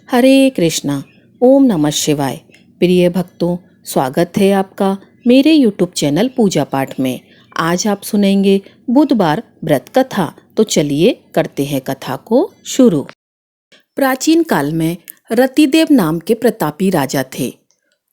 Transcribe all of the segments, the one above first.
हरे कृष्णा। ओम नमः शिवाय। प्रिय भक्तों, स्वागत है आपका मेरे YouTube चैनल पूजा पाठ में। आज आप सुनेंगे बुधवार व्रत कथा। तो चलिए करते हैं कथा को शुरू। प्राचीन काल में रतिदेव नाम के प्रतापी राजा थे।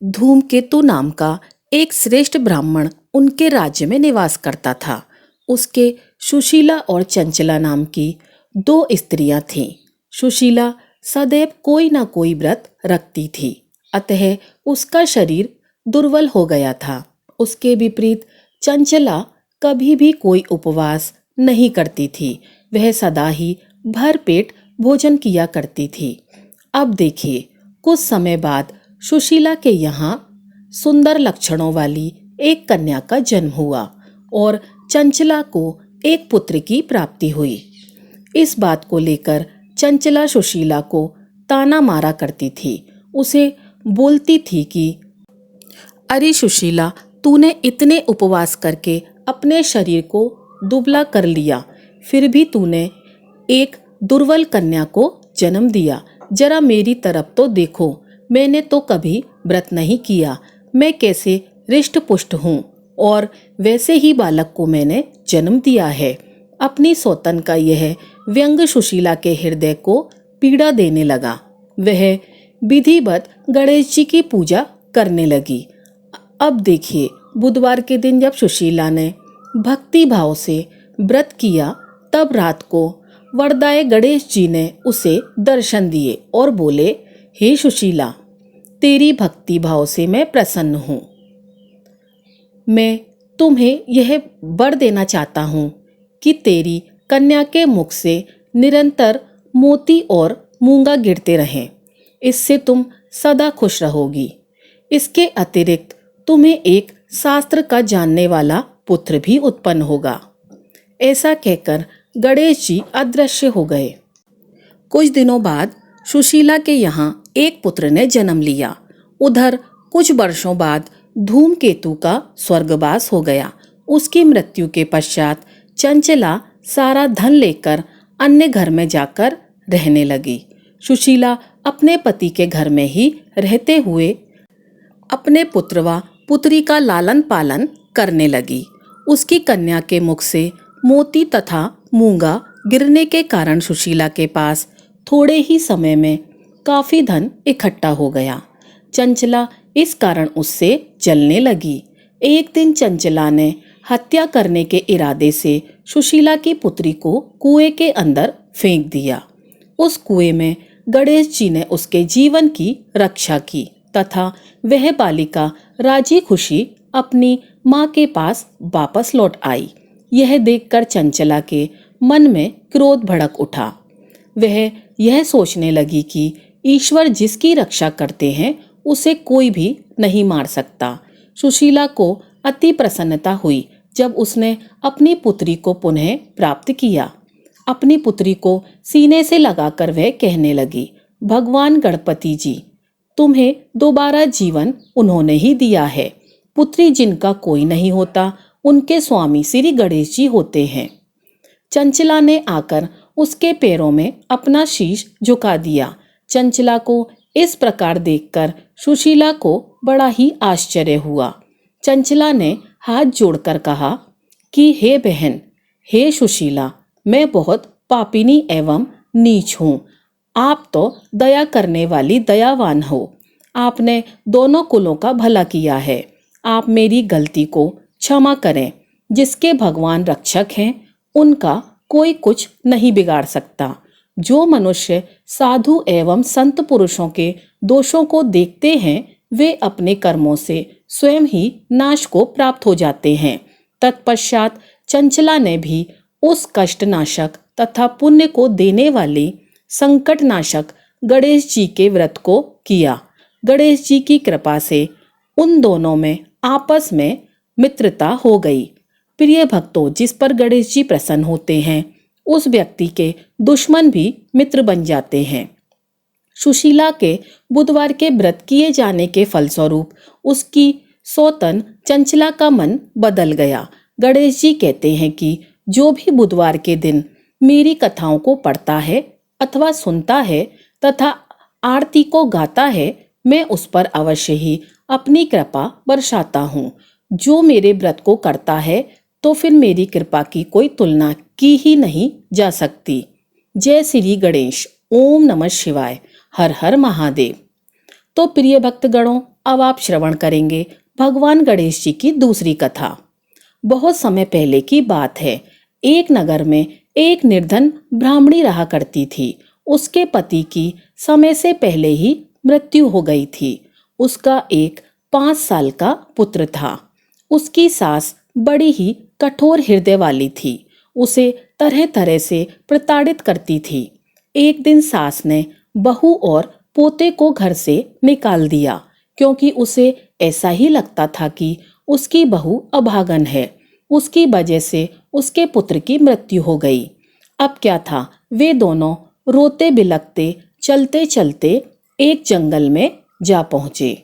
धूमकेतु नाम का एक श्रेष्ठ ब्राह्मण उनके राज्य में निवास करता था। उसके सुशीला और चंचला नाम की दो स्त्रियां थीं। सुशीला सदैव कोई ना कोई व्रत रखती थी, अतः उसका शरीर दुर्बल हो गया था। उसके विपरीत चंचला कभी भी कोई उपवास नहीं करती थी। वह सदा ही भर पेट भोजन किया करती थी। अब देखिए, कुछ समय बाद सुशीला के यहाँ सुंदर लक्षणों वाली एक कन्या का जन्म हुआ और चंचला को एक पुत्र की प्राप्ति हुई। इस बात को लेकर चंचला सुशीला को ताना मारा करती थी। उसे बोलती थी कि अरे सुशीला, तूने इतने उपवास करके अपने शरीर को दुबला कर लिया, फिर भी तूने एक दुर्बल कन्या को जन्म दिया। जरा मेरी तरफ तो देखो, मैंने तो कभी व्रत नहीं किया। मैं कैसे रिष्ट पुष्ट हूँ और वैसे ही बालक को मैंने जन्म दिया है। अपनी सौतन का यह व्यंग सुशीला के हृदय को पीड़ा देने लगा। वह विधिवत गणेश जी की पूजा करने लगी। अब देखिए, बुधवार के दिन जब सुशीला ने भक्ति भाव से व्रत किया, तब रात को वरदाय गणेश जी ने उसे दर्शन दिए और बोले, हे सुशीला, तेरी भक्ति भाव से मैं प्रसन्न हूँ। मैं तुम्हें यह वर देना चाहता हूँ कि तेरी कन्या के मुख से निरंतर मोती और मूंगा गिरते रहें। इससे तुम सदा खुश रहोगी। इसके अतिरिक्त तुम्हें एक शास्त्र का जानने वाला पुत्र भी उत्पन्न होगा। ऐसा कहकर गणेश जी अदृश्य हो गए। कुछ दिनों बाद सुशीला के यहाँ एक पुत्र ने जन्म लिया। उधर कुछ वर्षों बाद धूमकेतु का स्वर्गवास हो गया। उसकी मृत्यु के पश्चात चंचला सारा धन लेकर अन्य घर में जाकर रहने लगी। सुशीला अपने पति के घर में ही रहते हुए अपने पुत्र व पुत्री का लालन पालन करने लगी। उसकी कन्या के मुख से मोती तथा मूंगा गिरने के कारण सुशीला के पास थोड़े ही समय में काफी धन इकट्ठा हो गया। चंचला इस कारण उससे जलने लगी। एक दिन चंचला ने हत्या करने के इरादे से सुशीला की पुत्री को कुएं के अंदर फेंक दिया। उस कुएं में गणेश जी ने उसके जीवन की रक्षा की तथा वह बालिका राजी खुशी अपनी माँ के पास वापस लौट आई। यह देखकर चंचला के मन में क्रोध भड़क उठा। वह यह सोचने लगी कि ईश्वर जिसकी रक्षा करते हैं उसे कोई भी नहीं मार सकता। सुशीला को अति प्रसन्नता हुई जब उसने अपनी पुत्री को पुनः प्राप्त किया। अपनी पुत्री को सीने से लगाकर वह कहने लगी, भगवान गणपति जी, तुम्हें दोबारा जीवन उन्होंने ही दिया है। पुत्री जिनका कोई नहीं होता, उनके स्वामी श्री गणेश जी होते हैं। चंचला ने आकर उसके पैरों में अपना शीश झुका दिया। चंचला को इस प्रकार देखकर सुशीला को बड़ा ही आश्चर्य हुआ। चंचला ने हाथ जोड़कर कहा कि हे बहन, हे सुशीला, मैं बहुत पापिनी एवं नीच हूँ। आप तो दया करने वाली दयावान हो। आपने दोनों कुलों का भला किया है। आप मेरी गलती को क्षमा करें। जिसके भगवान रक्षक हैं, उनका कोई कुछ नहीं बिगाड़ सकता। जो मनुष्य साधु एवं संत पुरुषों के दोषों को देखते हैं, वे अपने कर्मों से स्वयं ही नाश को प्राप्त हो जाते हैं। तत्पश्चात चंचला ने भी उस कष्टनाशक तथा पुण्य को देने वाले संकटनाशक गणेश जी के व्रत को किया। गणेश जी की कृपा से उन दोनों में आपस में मित्रता हो गई। प्रिय भक्तों, जिस पर गणेश जी प्रसन्न होते हैं, उस व्यक्ति के दुश्मन भी मित्र बन जाते हैं। सुशीला के बुधवार के व्रत किए जाने के फलस्वरूप उसकी सौतन चंचला का मन बदल गया। गणेश जी कहते हैं कि जो भी बुधवार के दिन मेरी कथाओं को पढ़ता है अथवा सुनता है तथा आरती को गाता है, मैं उस पर अवश्य ही अपनी कृपा बरसाता हूँ। जो मेरे व्रत को करता है तो फिर मेरी कृपा की कोई तुलना की ही नहीं जा सकती। जय श्री गणेश। ओम नमः शिवाय। हर हर महादेव। तो प्रिय भक्तगणों, अब आप श्रवण करेंगे भगवान गणेश जी की दूसरी कथा। बहुत समय पहले की बात है। एक नगर में एक निर्धन ब्राह्मणी रहा करती थी। उसके पति की समय से पहले ही मृत्यु हो गई थी। उसका एक 5 साल का पुत्र था। उसकी सास बड़ी ही कठोर हृदय वाली थी। उसे तरह तरह से प्रताड़ित करती थी। एक दिन सास ने बहू और पोते को घर से निकाल दिया, क्योंकि उसे ऐसा ही लगता था कि उसकी बहू अभागन है। उसकी वजह से उसके पुत्र की मृत्यु हो गई। अब क्या था, वे दोनों रोते बिलखते चलते चलते एक जंगल में जा पहुंचे।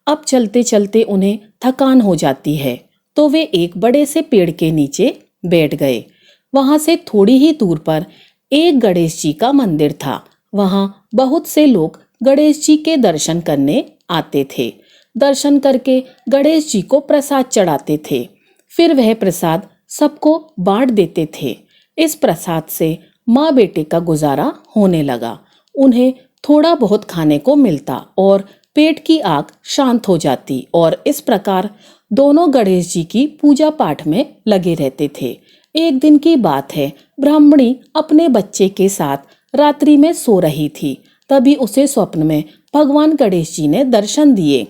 अब चलते चलते उन्हें थकान हो जाती है, तो वे एक बड़े से पेड़ के नीचे बैठ गए। वहां से थोड़ी ही दूर पर एक गणेश जी का मंदिर था। वहां बहुत से लोग गणेश जी के दर्शन करने आते थे। दर्शन करके गणेश जी को प्रसाद चढ़ाते थे। फिर वह प्रसाद सबको बांट देते थे। इस प्रसाद से माँ बेटे का गुजारा होने लगा। उन्हें थोड़ा बहुत खाने को मिलता और पेट की आग शांत हो जाती, और इस प्रकार दोनों गणेश जी की पूजा पाठ में लगे रहते थे। एक दिन की बात है, ब्राह्मणी अपने बच्चे के साथ रात्रि में सो रही थी। तभी उसे स्वप्न में भगवान गणेश जी ने दर्शन दिए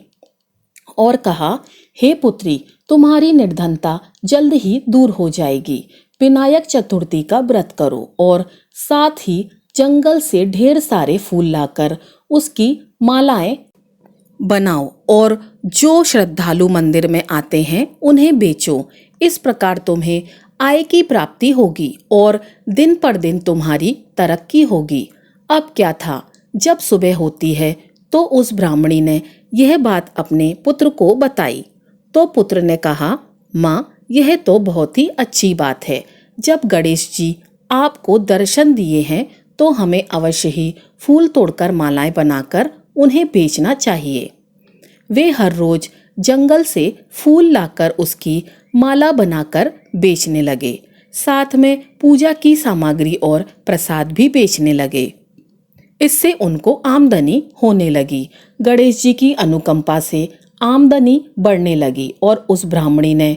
और कहा, हे पुत्री, तुम्हारी निर्धनता जल्द ही दूर हो जाएगी। विनायक चतुर्थी का व्रत करो और साथ ही जंगल से ढेर सारे फूल लाकर उसकी मालाएं बनाओ और जो श्रद्धालु मंदिर में आते हैं उन्हें बेचो। इस प्रकार तुम्हें आय की प्राप्ति होगी और दिन पर दिन तुम्हारी तरक्की होगी। अब क्या था, जब सुबह होती है तो उस ब्राह्मणी ने यह बात अपने पुत्र को बताई। तो पुत्र ने कहा, माँ, यह तो बहुत ही अच्छी बात है। जब गणेश जी आपको दर्शन दिए हैं तो हमें अवश्य ही फूल तोड़कर मालाएं बनाकर उन्हें बेचना चाहिए। वे हर रोज जंगल से फूल लाकर उसकी माला बनाकर बेचने लगे। साथ में पूजा की सामग्री और प्रसाद भी बेचने लगे। इससे उनको आमदनी होने लगी। गणेश जी की अनुकंपा से आमदनी बढ़ने लगी और उस ब्राह्मणी ने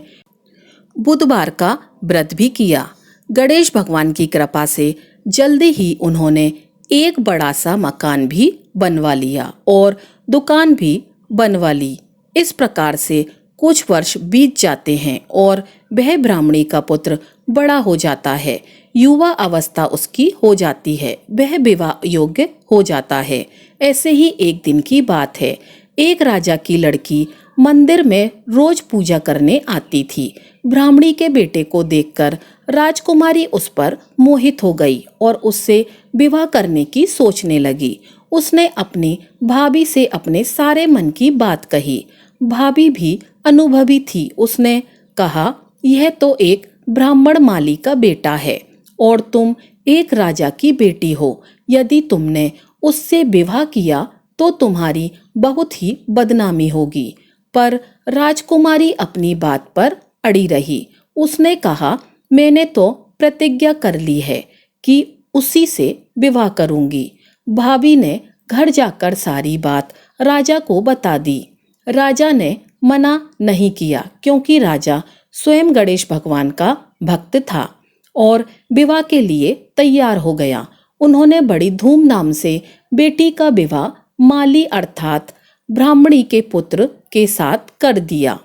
बुधवार का व्रत भी किया। गणेश भगवान की कृपा से जल्दी ही उन्होंने एक बड़ा सा मकान भी बनवा लिया और दुकान भी बनवा ली। इस प्रकार से कुछ वर्ष बीत जाते हैं और वह ब्राह्मणी का पुत्र बड़ा हो जाता है। युवा अवस्था उसकी हो जाती है। वह विवाह योग्य हो जाता है। ऐसे ही एक दिन की बात है। एक राजा की लड़की मंदिर में रोज पूजा करने आती थी। ब्राह्मणी के बेटे को देखकर राजकुमारी उस पर मोहित हो गई और उससे विवाह करने की सोचने लगी। उसने अपनी भाभी से अपने सारे मन की बात कही। भाभी भी अनुभवी थी। उसने कहा, यह तो एक ब्राह्मण माली का बेटा है और तुम एक राजा की बेटी हो। यदि तुमने उससे विवाह किया तो तुम्हारी बहुत ही बदनामी होगी। पर राजकुमारी अपनी बात पर अड़ी रही। उसने कहा, मैंने तो प्रतिज्ञा कर ली है कि उसी से विवाह करूंगी। भाभी ने घर जाकर सारी बात राजा को बता दी। राजा ने मना नहीं किया, क्योंकि राजा स्वयं गणेश भगवान का भक्त था और विवाह के लिए तैयार हो गया। उन्होंने बड़ी धूमधाम से बेटी का विवाह माली अर्थात ब्राह्मणी के पुत्र के साथ कर दिया।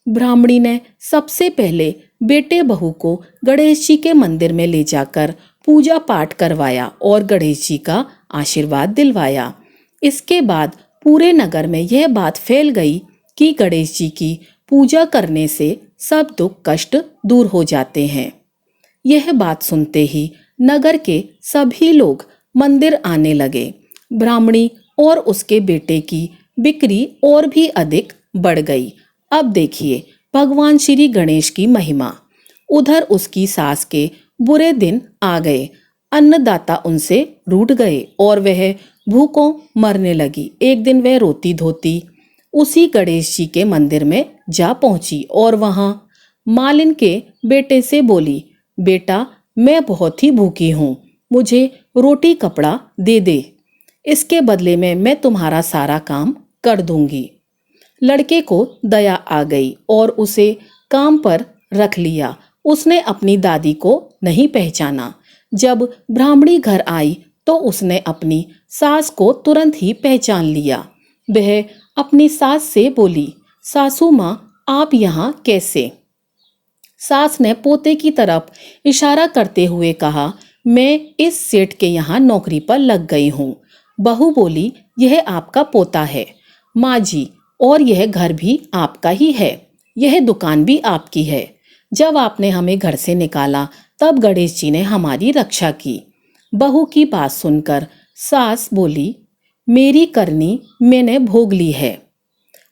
ब्राह्मणी ने सबसे पहले बेटे बहू को गणेश जी के मंदिर में ले जाकर पूजा पाठ करवाया और गणेश जी का आशीर्वाद दिलवाया। इसके बाद पूरे नगर में यह बात फैल गई कि गणेश जी की पूजा करने से सब दुख कष्ट दूर हो जाते हैं। यह बात सुनते ही नगर के सभी लोग मंदिर आने लगे। ब्राह्मणी और उसके बेटे की बिक्री और भी अधिक बढ़ गई। अब देखिए भगवान श्री गणेश की महिमा। उधर उसकी सास के बुरे दिन आ गए। अन्नदाता उनसे रूठ गए और वह भूखों मरने लगी। एक दिन वह रोती धोती उसी गणेश जी के मंदिर में जा पहुंची और वहां मालिन के बेटे से बोली, बेटा मैं बहुत ही भूखी हूँ, मुझे रोटी कपड़ा दे दे, इसके बदले में मैं तुम्हारा सारा काम कर दूंगी। लड़के को दया आ गई और उसे काम पर रख लिया। उसने अपनी दादी को नहीं पहचाना। जब ब्राह्मणी घर आई तो उसने अपनी सास को तुरंत ही पहचान लिया। वह अपनी सास से बोली, सासू माँ आप यहाँ कैसे? सास ने पोते की तरफ इशारा करते हुए कहा, मैं इस सेठ के यहाँ नौकरी पर लग गई हूँ। बहू बोली, यह आपका पोता है। माँ जी, और यह घर भी आपका ही है, यह दुकान भी आपकी है। जब आपने हमें घर से निकाला तब गणेश जी ने हमारी रक्षा की। बहू की बात सुनकर सास बोली, मेरी करनी मैंने भोग ली है।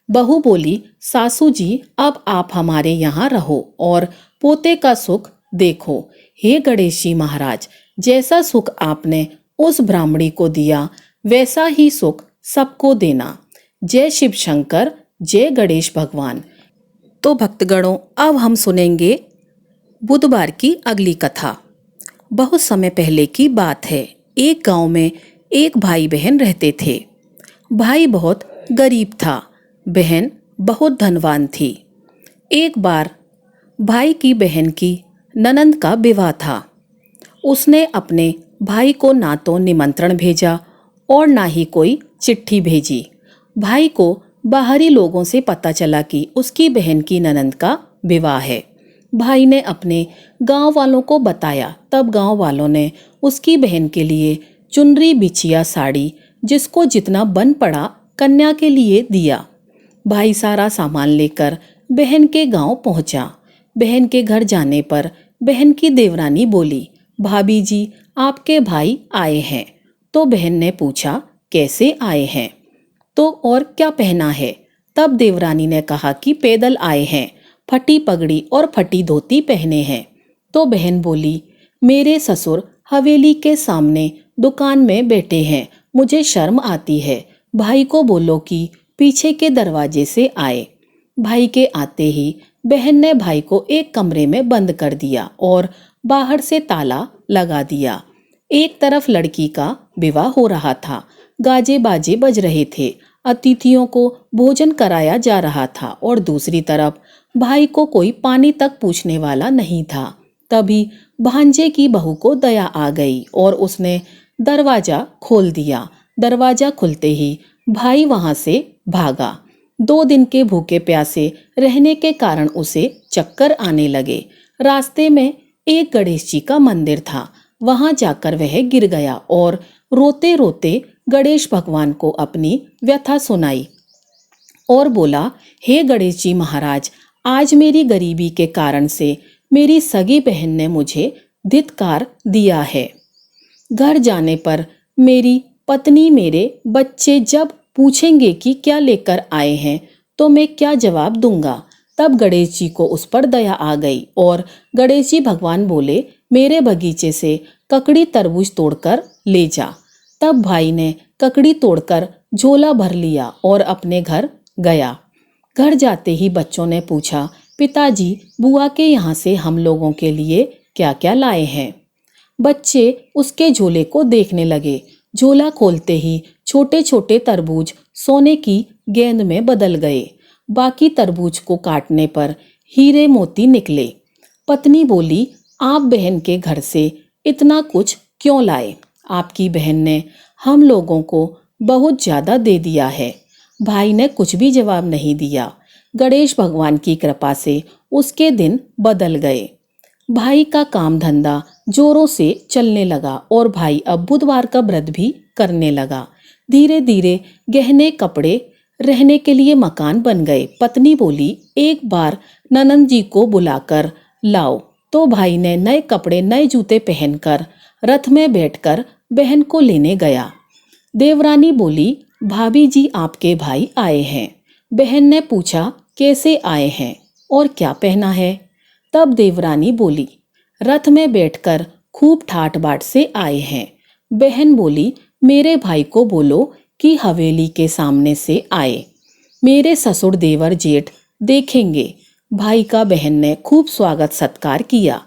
बहू बोली, सासू जी अब आप हमारे यहाँ रहो और पोते का सुख देखो। हे गणेश जी महाराज, जैसा सुख आपने उस ब्राह्मणी को दिया वैसा ही सुख सबको देना। जय शिव शंकर, जय गणेश भगवान। तो भक्तगणों, अब हम सुनेंगे बुधवार की अगली कथा। बहुत समय पहले की बात है। एक गांव में एक भाई बहन रहते थे। भाई बहुत गरीब था, बहन बहुत धनवान थी। एक बार भाई की बहन की ननंद का विवाह था। उसने अपने भाई को ना तो निमंत्रण भेजा और ना ही कोई चिट्ठी भेजी। भाई को बाहरी लोगों से पता चला कि उसकी बहन की ननंद का विवाह है। भाई ने अपने गांव वालों को बताया। तब गांव वालों ने उसकी बहन के लिए चुनरी बिछिया साड़ी, जिसको जितना बन पड़ा, कन्या के लिए दिया। भाई सारा सामान लेकर बहन के गांव पहुंचा। बहन के घर जाने पर बहन की देवरानी बोली, भाभी जी आपके भाई आए हैं। तो बहन ने पूछा, कैसे आए हैं, तो और क्या पहना है? तब देवरानी ने कहा कि पैदल आए हैं, फटी पगड़ी और फटी धोती पहने हैं। तो बहन बोली, मेरे ससुर हवेली के सामने दुकान में बैठे हैं, मुझे शर्म आती है। भाई को बोलो कि पीछे के दरवाजे से आए। भाई के आते ही बहन ने भाई को एक कमरे में बंद कर दिया और बाहर से ताला लगा दिया। एक तरफ लड़की का विवाह हो रहा था, गाजे बाजे बज रहे थे, अतिथियों को भोजन कराया जा रहा था और दूसरी तरफ भाई को कोई पानी तक पूछने वाला नहीं था। तभी भांजे की बहू को दया आ गई और उसने दरवाजा खोल दिया। दरवाजा खुलते ही भाई वहां से भागा। 2 दिन के भूखे प्यासे रहने के कारण उसे चक्कर आने लगे। रास्ते में एक गणेश जी का मंदिर था, वहां जाकर वह गिर गया और रोते रोते गणेश भगवान को अपनी व्यथा सुनाई और बोला, हे गणेश जी महाराज, आज मेरी गरीबी के कारण से मेरी सगी बहन ने मुझे धिक्कार दिया है। घर जाने पर मेरी पत्नी, मेरे बच्चे जब पूछेंगे कि क्या लेकर आए हैं तो मैं क्या जवाब दूंगा? तब गणेश जी को उस पर दया आ गई और गणेश जी भगवान बोले, मेरे बगीचे से ककड़ी तरबूज तोड़कर ले जा। तब भाई ने ककड़ी तोड़कर झोला भर लिया और अपने घर गया। घर जाते ही बच्चों ने पूछा, पिताजी बुआ के यहाँ से हम लोगों के लिए क्या क्या लाए हैं? बच्चे उसके झोले को देखने लगे। झोला खोलते ही छोटे छोटे तरबूज सोने की गेंद में बदल गए। बाकी तरबूज को काटने पर हीरे मोती निकले। पत्नी बोली, आप बहन के घर से इतना कुछ क्यों लाए? आपकी बहन ने हम लोगों को बहुत ज्यादा दे दिया है। भाई ने कुछ भी जवाब नहीं दिया। गणेश भगवान की कृपा से उसके दिन बदल गए। भाई का काम धंधा जोरों से चलने लगा और भाई अब बुधवार का व्रत भी करने लगा। धीरे धीरे गहने, कपड़े, रहने के लिए मकान बन गए। पत्नी बोली, एक बार ननंद जी को बुलाकर लाओ। तो भाई ने नए कपड़े, नए जूते पहनकर रथ में बैठकर बहन को लेने गया। देवरानी बोली, भाभी जी आपके भाई आए हैं। बहन ने पूछा, कैसे आए हैं और क्या पहना है? तब देवरानी बोली, रथ में बैठकर खूब ठाट बाट से आए हैं। बहन बोली, मेरे भाई को बोलो कि हवेली के सामने से आए, मेरे ससुर देवर जेठ देखेंगे। भाई का बहन ने खूब स्वागत सत्कार किया।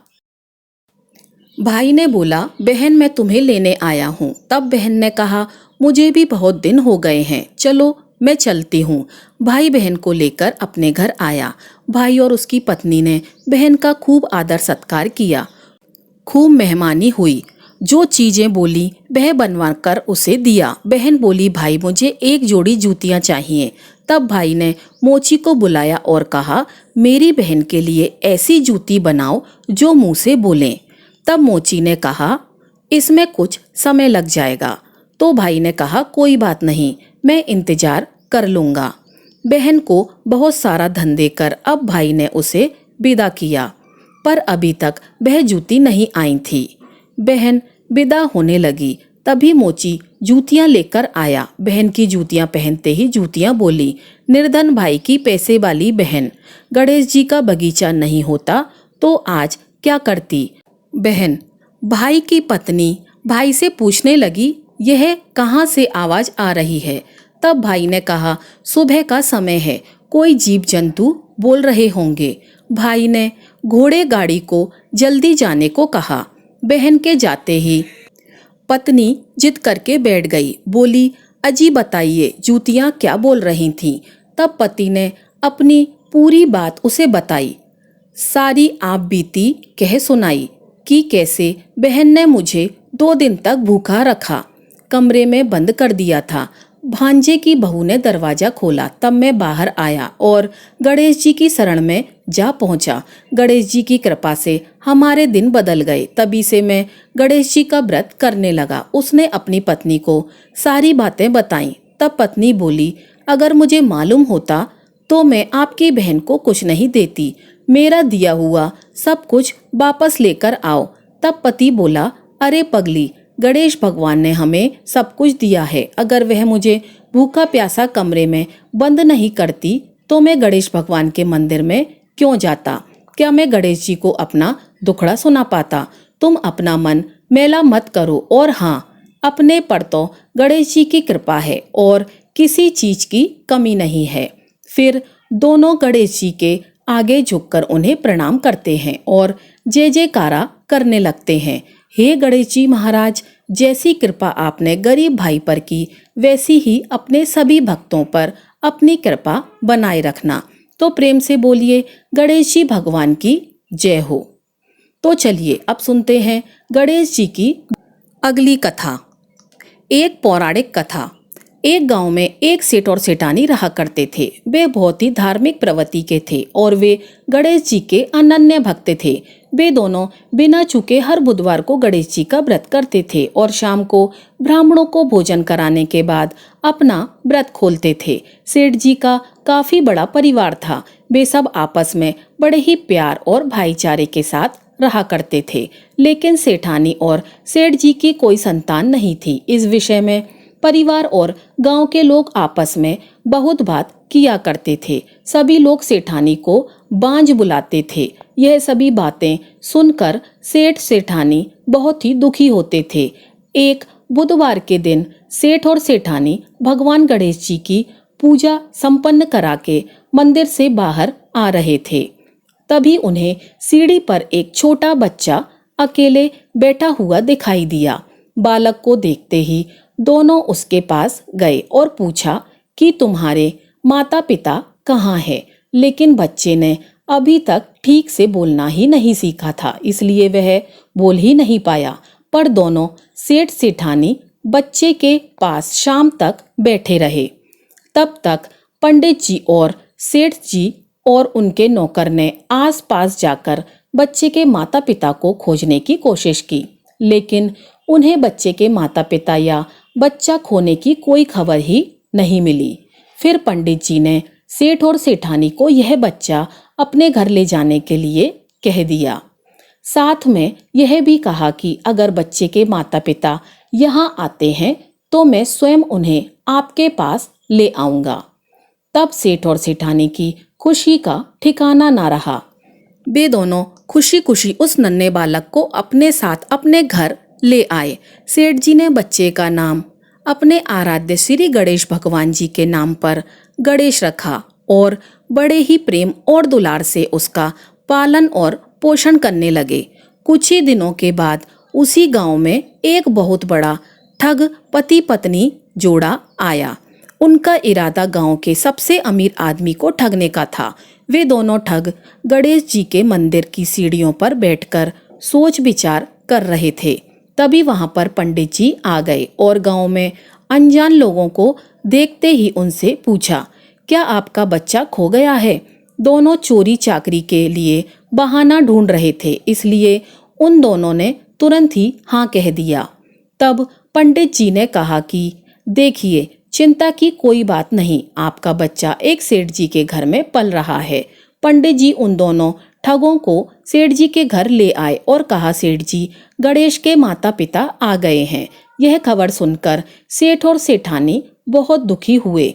भाई ने बोला, बहन मैं तुम्हें लेने आया हूँ। तब बहन ने कहा, मुझे भी बहुत दिन हो गए हैं, चलो मैं चलती हूँ। भाई बहन को लेकर अपने घर आया। भाई और उसकी पत्नी ने बहन का खूब आदर सत्कार किया। खूब मेहमानी हुई। जो चीजें बोली वह बनवा कर उसे दिया। बहन बोली, भाई मुझे एक जोड़ी जूतियां चाहिए। तब भाई ने मोची को बुलाया और कहा, मेरी बहन के लिए ऐसी जूती बनाओ जो मुंह से बोले। तब मोची ने कहा, इसमें कुछ समय लग जाएगा। तो भाई ने कहा, कोई बात नहीं, मैं इंतजार कर लूंगा। बहन को बहुत सारा धन देकर अब भाई ने उसे विदा किया, पर अभी तक वह जूती नहीं आई थी। बहन विदा होने लगी, तभी मोची जूतियां लेकर आया। बहन की जूतियां पहनते ही जूतियां बोली, निर्धन भाई की पैसे वाली बहन, गणेश जी का बगीचा नहीं होता तो आज क्या करती। बहन, भाई की पत्नी भाई से पूछने लगी, यह कहाँ से आवाज आ रही है। तब भाई ने कहा, सुबह का समय है, कोई जीव जंतु बोल रहे होंगे। भाई ने घोड़े गाड़ी को जल्दी जाने को कहा। बहन के जाते ही पत्नी जिद करके बैठ गई, बोली, अजी बताइए जूतियां क्या बोल रही थीं। तब पति ने अपनी पूरी बात उसे बताई, सारी आप बीती कह सुनाई कि कैसे बहन ने मुझे 2 दिन तक भूखा रखा, कमरे में बंद कर दिया था। भांजे की बहू ने दरवाजा खोला, तब मैं बाहर आया और गणेश जी की शरण में जा पहुंचा। गणेश जी की कृपा से हमारे दिन बदल गए। तभी से मैं गणेश जी का व्रत करने लगा। उसने अपनी पत्नी को सारी बातें बताईं। तब पत्नी बोली, अगर मुझे मालूम होता तो मैं आपकी बहन को कुछ नहीं देती, मेरा दिया हुआ सब कुछ वापस लेकर आओ। तब पति बोला, अरे पगली, गणेश भगवान ने हमें सब कुछ दिया है, अगर वह मुझे भूखा प्यासा कमरे में बंद नहीं करती तो मैं गणेश भगवान के मंदिर में क्यों जाता। क्या मैं गणेश जी को अपना दुखड़ा सुना पाता। तुम अपना मन मैला मत करो, और हाँ, अपने पर तो गणेश जी की कृपा है और किसी चीज की कमी नहीं है। फिर दोनों गणेश जी के आगे झुककर उन्हें प्रणाम करते हैं और जय जयकारा करने लगते हैं। हे गणेश जी महाराज, जैसी कृपा आपने गरीब भाई पर की, वैसी ही अपने सभी भक्तों पर अपनी कृपा बनाए रखना। तो प्रेम से बोलिए, गणेश जी भगवान की जय हो। तो चलिए अब सुनते हैं गणेश जी की अगली कथा। एक पौराणिक कथा। एक गांव में एक सेठ और सेठानी रहा करते थे। वे बहुत ही धार्मिक प्रवृत्ति के थे और वे गणेश जी के अनन्य भक्त थे। वे दोनों बिना चूके हर बुधवार को गणेश जी का व्रत करते थे और शाम को ब्राह्मणों को भोजन कराने के बाद अपना व्रत खोलते थे। सेठ जी का काफी बड़ा परिवार था। वे सब आपस में बड़े ही प्यार और भाईचारे के साथ रहा करते थे। लेकिन सेठानी और सेठ जी की कोई संतान नहीं थी। इस विषय में परिवार और गांव के लोग आपस में बहुत बात किया करते थे। सभी लोग सेठानी को बांझ बुलाते थे। यह सभी बातें सुनकर सेठ सेठानी बहुत ही दुखी होते थे। एक बुधवार के दिन सेठ और सेठानी भगवान गणेश जी की पूजा संपन्न करा के मंदिर से बाहर आ रहे थे। तभी उन्हें सीढ़ी पर एक छोटा बच्चा अकेले बैठा हुआ दिखाई दिया। बालक को देखते ही दोनों उसके पास गए और पूछा कि तुम्हारे माता पिता कहाँ हैं। लेकिन बच्चे ने अभी तक ठीक से बोलना ही नहीं सीखा था, इसलिए वह बोल ही नहीं पाया। पर दोनों सेठ सेठानी बच्चे के पास शाम तक बैठे रहे। तब तक पंडित जी और सेठ जी और उनके नौकर ने आस-पास जाकर बच्चे के माता पिता को खोजने की कोशिश की, लेकिन उन्हें बच्चे के माता पिता या बच्चा खोने की कोई खबर ही नहीं मिली। फिर पंडित जी ने सेठ और सेठानी को यह बच्चा अपने घर ले जाने के लिए कह दिया। साथ में यह भी कहा कि अगर बच्चे के माता पिता यहाँ आते हैं तो मैं स्वयं उन्हें आपके पास ले आऊंगा। तब सेठ और सेठानी की खुशी का ठिकाना ना रहा। वे दोनों खुशी खुशी उस नन्हे बालक को अपने साथ अपने घर ले आए। सेठ जी ने बच्चे का नाम अपने आराध्य श्री गणेश भगवान जी के नाम पर गणेश रखा और बड़े ही प्रेम और दुलार से उसका पालन और पोषण करने लगे। कुछ ही दिनों के बाद उसी गांव में एक बहुत बड़ा ठग पति पत्नी जोड़ा आया। उनका इरादा गांव के सबसे अमीर आदमी को ठगने का था। वे दोनों ठग गणेश जी के मंदिर की सीढ़ियों पर बैठकर सोच विचार कर रहे थे। तभी वहां पर पंडित जी आ गए और गांव में अनजान लोगों को देखते ही उनसे पूछा, क्या आपका बच्चा खो गया है? दोनों चोरी चाकरी के लिए बहाना ढूंढ रहे थे, इसलिए उन दोनों ने तुरंत ही हाँ कह दिया। तब पंडित जी ने कहा कि देखिए, चिंता की कोई बात नहीं, आपका बच्चा एक सेठ जी के घर में पल रहा है। पंडित जी उन दोनों ठगों को सेठ जी के घर ले आए और कहा, सेठ जी, गणेश के माता पिता आ गए हैं। यह खबर सुनकर सेठ और सेठानी बहुत दुखी हुए।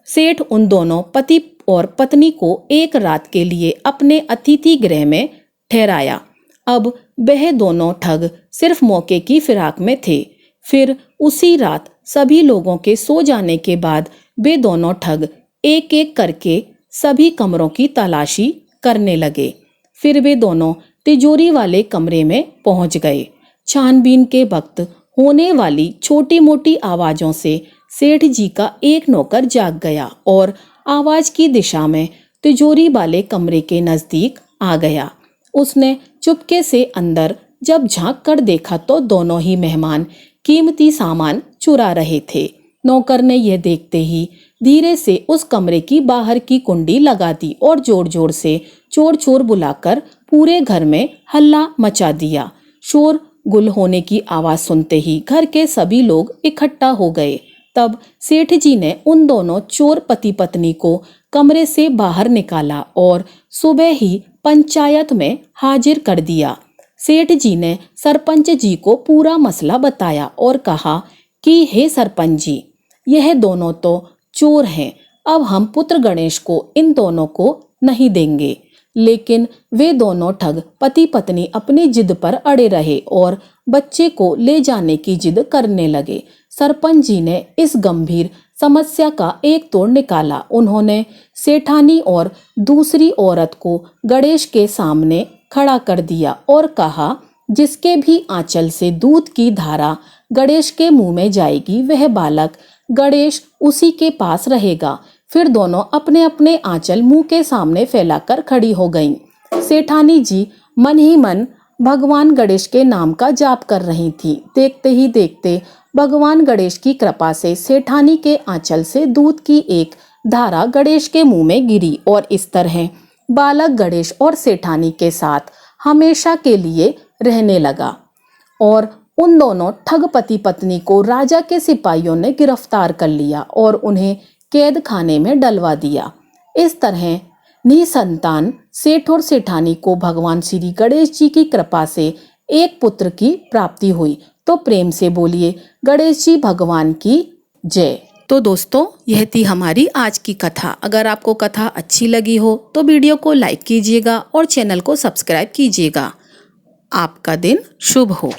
सेठ उन दोनों पति और पत्नी को एक रात के लिए अपने अतिथि गृह में ठहराया। अब वह दोनों ठग सिर्फ मौके की फिराक में थे। फिर उसी रात सभी लोगों के सो जाने के बाद वे दोनों ठग एक एक करके सभी कमरों की तलाशी करने लगे। फिर वे दोनों तिजोरी वाले कमरे में पहुंच गए। छानबीन के वक्त होने वाली छोटी मोटी आवाजों से सेठ जी का एक नौकर जाग गया और आवाज की दिशा में तिजोरी वाले कमरे के नजदीक आ गया। उसने चुपके से अंदर जब झांक कर देखा तो दोनों ही मेहमान कीमती सामान चुरा रहे थे। नौकर ने यह देखते ही धीरे से उस कमरे की बाहर की कुंडी लगा दी और जोर जोर से चोर चोर बुलाकर पूरे घर में हल्ला मचा दिया। शोर गुल होने की आवाज सुनते ही घर के सभी लोग इकट्ठा हो गए। तब सेठ जी ने उन दोनों चोर पति पत्नी को कमरे से बाहर निकाला और सुबह ही पंचायत में हाजिर कर दिया। सेठ जी ने सरपंच जी को पूरा मसला बताया और कहा कि हे सरपंच जी, यह दोनों तो चोर हैं। अब हम पुत्र गणेश को इन दोनों को नहीं देंगे। लेकिन वे दोनों ठग पति पत्नी अपनी जिद पर अड़े रहे और बच्चे को ले जाने की जिद करने लगे। सरपंच जी ने इस गंभीर समस्या का एक तोड़ निकाला। उन्होंने सेठानी और दूसरी औरत को गणेश के सामने खड़ा कर दिया और कहा, जिसके भी आंचल से दूध की धारा गणेश के मुंह में जाएगी, वह बालक गणेश उसी के पास रहेगा। फिर दोनों अपने अपने आंचल मुंह के सामने फैलाकर खड़ी हो गईं। सेठानी जी मन ही मन भगवान गणेश के नाम का जाप कर रही थी। देखते ही देखते भगवान गणेश की कृपा से सेठानी के आंचल से दूध की एक धारा गणेश के मुंह में गिरी और इस तरह बालक गणेश और सेठानी के साथ हमेशा के लिए रहने लगा। और उन दोनों ठग पति पत्नी को राजा के सिपाहियों ने गिरफ्तार कर लिया और उन्हें कैद खाने में डलवा दिया। इस तरह निसंतान सेठ और सेठानी को भगवान श्री गणेश जी की कृपा से एक पुत्र की प्राप्ति हुई। तो प्रेम से बोलिए गणेश जी भगवान की जय। तो दोस्तों, यह थी हमारी आज की कथा। अगर आपको कथा अच्छी लगी हो तो वीडियो को लाइक कीजिएगा और चैनल को सब्सक्राइब कीजिएगा। आपका दिन शुभ हो।